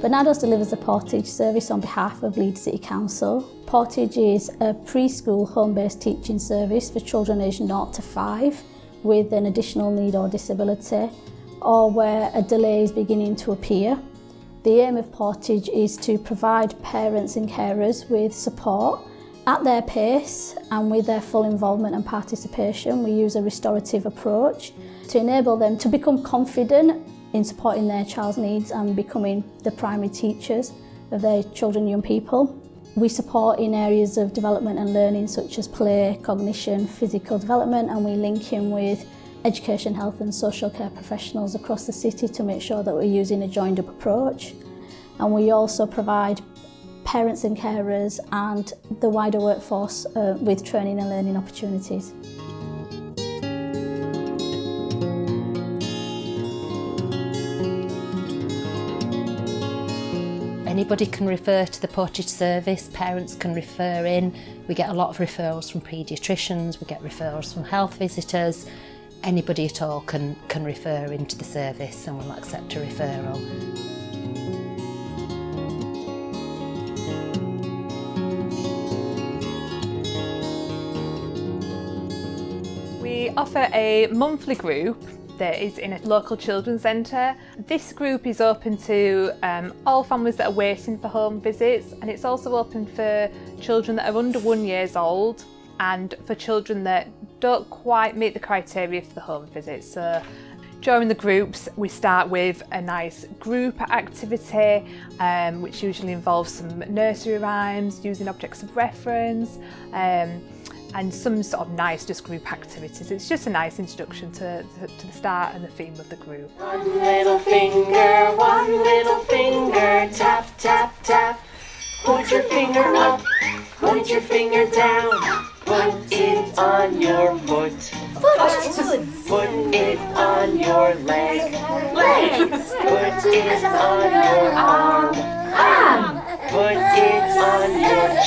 Bernardo's delivers the Portage service on behalf of Leeds City Council. Portage is a preschool home-based teaching service for children aged 0 to 5 with an additional need or disability, or where a delay is beginning to appear. The aim of Portage is to provide parents and carers with support at their pace and with their full involvement and participation. We use a restorative approach to enable them to become confident in supporting their child's needs and becoming the primary teachers of their children and young people. We support in areas of development and learning such as play, cognition, physical development, and we link in with education, health and social care professionals across the city to make sure that we're using a joined up approach. And we also provide parents and carers and the wider workforce with training and learning opportunities. Anybody can refer to the Portage service, parents can refer in. We get a lot of referrals from paediatricians, we get referrals from health visitors. Anybody at all can refer into the service and we'll accept a referral. We offer a monthly group that is in a local children's centre. This group is open to all families that are waiting for home visits, and it's also open for children that are under 1 year old and for children that don't quite meet the criteria for the home visit. So during the groups we start with a nice group activity which usually involves some nursery rhymes, using objects of reference, and some sort of nice just group activities. It's just a nice introduction to the start and the theme of the group. One little finger, tap, tap, tap. Put your finger up, put your finger down. Put it on your foot. Put it on your leg. Put it on your arm. Put it on your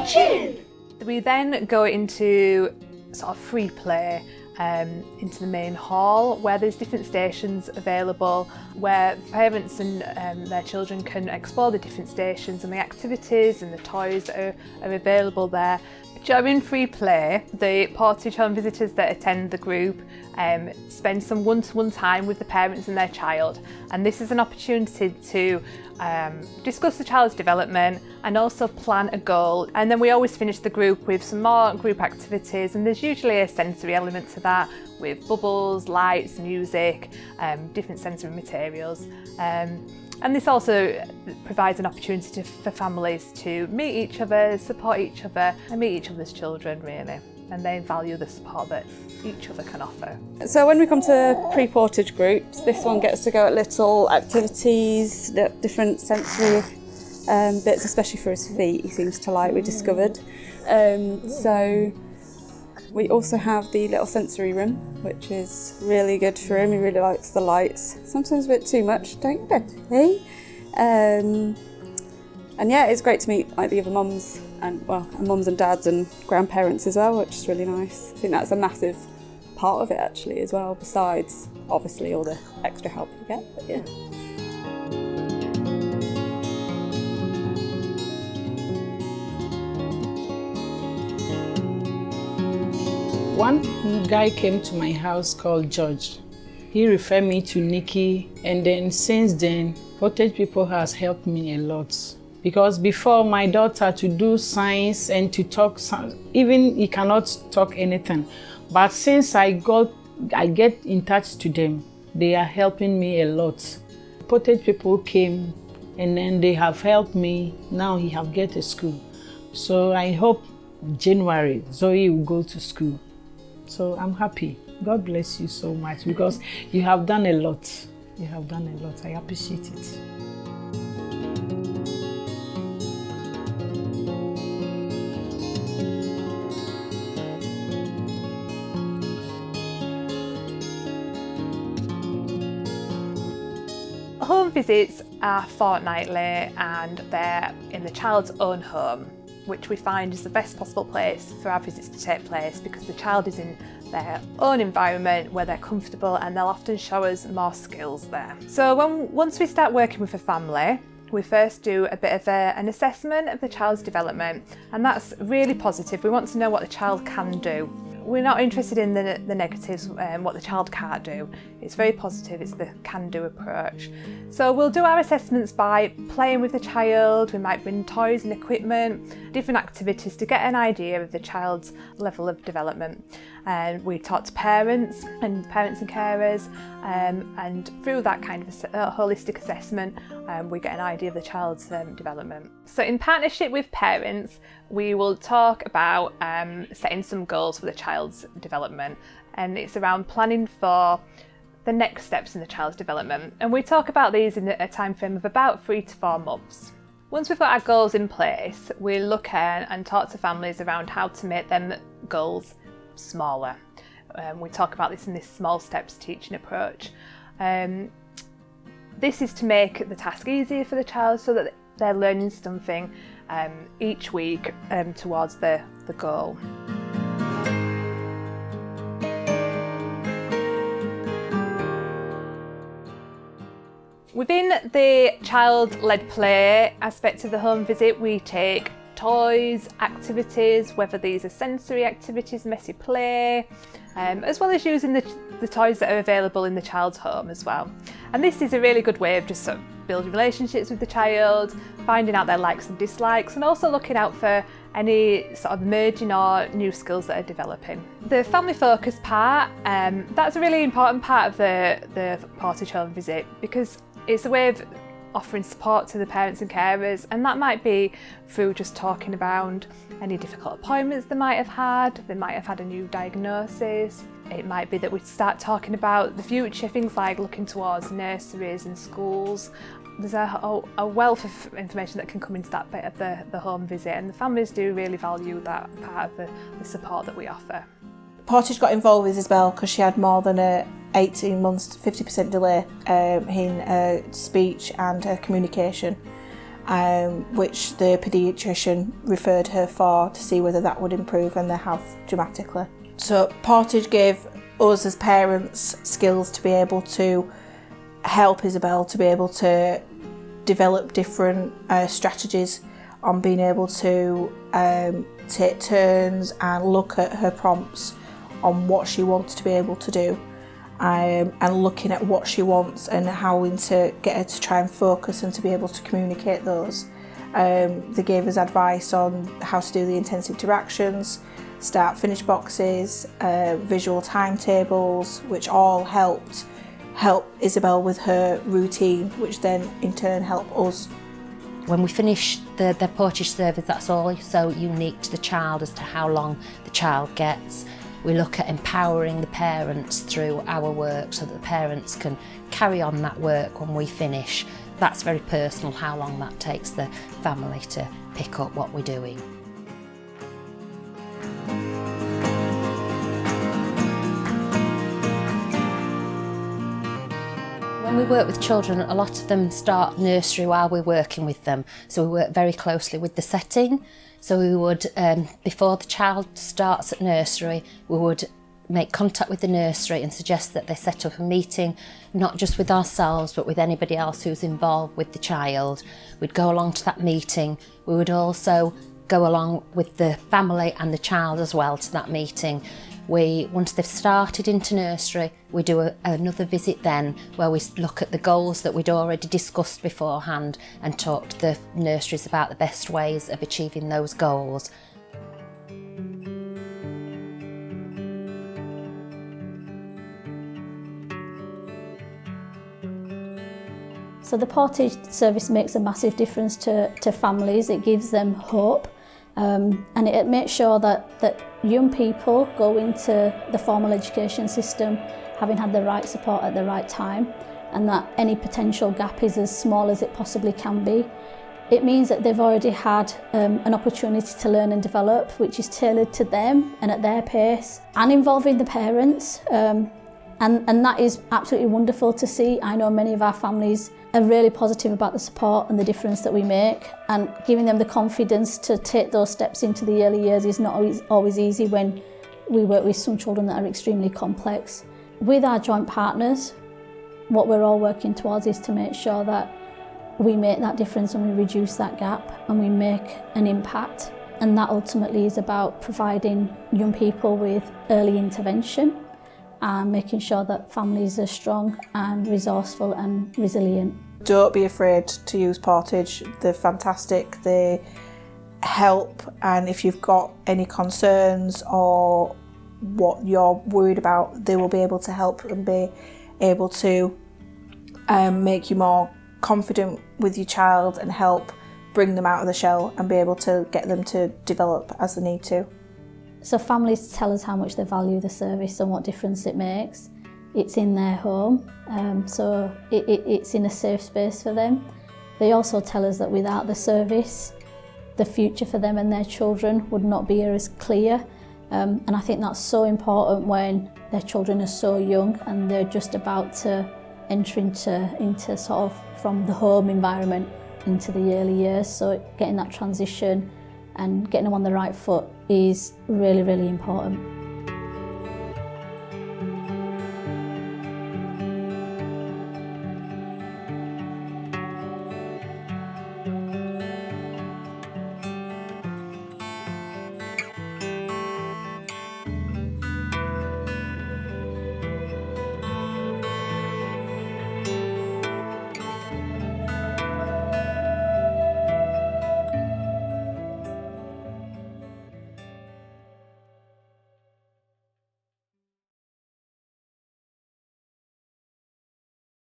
chin. We then go into sort of free play into the main hall where there's different stations available where parents and their children can explore the different stations and the activities and the toys that are available there. During free play, the Portage home visitors that attend the group spend some one-to-one time with the parents and their child, and this is an opportunity to discuss the child's development and also plan a goal. And then we always finish the group with some more group activities, and there's usually a sensory element to that with bubbles, lights, music, different sensory materials. And this also provides an opportunity for families to meet each other, support each other and meet each other's children really, and they value the support that each other can offer. So when we come to pre-Portage groups, this one gets to go at little activities, different sensory bits, especially for his feet, he seems to like, we discovered. So we also have the little sensory room, which is really good for him. He really likes the lights. Sometimes a bit too much, don't you, Betty? And yeah, it's great to meet like the other mums and mums and dads and grandparents as well, which is really nice. I think that's a massive part of it actually as well, besides obviously all the extra help you get, but yeah. One guy came to my house called George. He referred me to Nikki, and then since then, Portage people has helped me a lot. Because before my daughter to do science and to talk, even he cannot talk anything. But since I get in touch to them, they are helping me a lot. Portage people came and then they have helped me. Now he have get to school. So I hope January, Zoe will go to school. So I'm happy. God bless you so much because you have done a lot. You have done a lot. I appreciate it. Home visits are fortnightly and they're in the child's own home. which we find is the best possible place for our visits to take place because the child is in their own environment where they're comfortable, and they'll often show us more skills there. So once we start working with a family, we first do a bit of an assessment of the child's development, and that's really positive. We want to know what the child can do. We're not interested in the negatives, what the child can't do. It's very positive, it's the can-do approach. So we'll do our assessments by playing with the child. We might bring toys and equipment, different activities to get an idea of the child's level of development. And we talk to parents and carers, and through that kind of holistic assessment, we get an idea of the child's development. So in partnership with parents, we will talk about setting some goals for the child's development, and it's around planning for the next steps in the child's development. And we talk about these in a time frame of about 3 to 4 months. Once we've got our goals in place, we look at and talk to families around how to make them goals smaller. We talk about this in this small steps teaching approach. This is to make the task easier for the child so that they're learning something each week towards the goal. Within the child-led play aspect of the home visit, we take toys, activities, whether these are sensory activities, messy play, as well as using the toys that are available in the child's home as well. And this is a really good way of just sort of building relationships with the child, finding out their likes and dislikes, and also looking out for any sort of emerging or new skills that are developing. The family focus part, that's a really important part of the Portage home visit, because it's a way of offering support to the parents and carers, and that might be through just talking about any difficult appointments they might have had. They might have had a new diagnosis. It might be that we start talking about the future, things like looking towards nurseries and schools. There's a wealth of information that can come into that bit of the home visit, and the families do really value that part of the support that we offer. Portage got involved with Isabel because she had more than 18 months, 50% delay in her speech and her communication, which the paediatrician referred her for to see whether that would improve, and they have dramatically. So Portage gave us as parents skills to be able to help Isabel to be able to develop different strategies on being able to take turns and look at her prompts on what she wants to be able to do, and looking at what she wants and how to get her to try and focus and to be able to communicate those. They gave us advice on how to do the intensive interactions, start finish boxes, visual timetables, which all help Isabel with her routine, which then in turn help us. When we finish the Portage service, that's also unique to the child as to how long the child gets. We look at empowering the parents through our work so that the parents can carry on that work when we finish. That's very personal, how long that takes the family to pick up what we're doing. When we work with children, a lot of them start nursery while we're working with them, so we work very closely with the setting. So we would, before the child starts at nursery, we would make contact with the nursery and suggest that they set up a meeting, not just with ourselves, but with anybody else who's involved with the child. We'd go along to that meeting. We would also go along with the family and the child as well to that meeting. Once they've started into nursery, we do another visit then where we look at the goals that we'd already discussed beforehand and talk to the nurseries about the best ways of achieving those goals. So the Portage service makes a massive difference to families. It gives them hope, and it makes sure that young people go into the formal education system having had the right support at the right time, and that any potential gap is as small as it possibly can be. It means that they've already had an opportunity to learn and develop, which is tailored to them and at their pace, and involving the parents. And And that is absolutely wonderful to see. I know many of our families are really positive about the support and the difference that we make, and giving them the confidence to take those steps into the early years is not always easy when we work with some children that are extremely complex. With our joint partners, what we're all working towards is to make sure that we make that difference and we reduce that gap and we make an impact. And that ultimately is about providing young people with early intervention and making sure that families are strong and resourceful and resilient. Don't be afraid to use Portage. They're fantastic, they help, and if you've got any concerns or what you're worried about, they will be able to help and be able to make you more confident with your child and help bring them out of the shell and be able to get them to develop as they need to. So families tell us how much they value the service and what difference it makes. It's in their home, so it's in a safe space for them. They also tell us that without the service, the future for them and their children would not be as clear. And I think that's so important when their children are so young and they're just about to enter into sort of from the home environment into the early years. So getting that transition and getting them on the right foot is really, really important.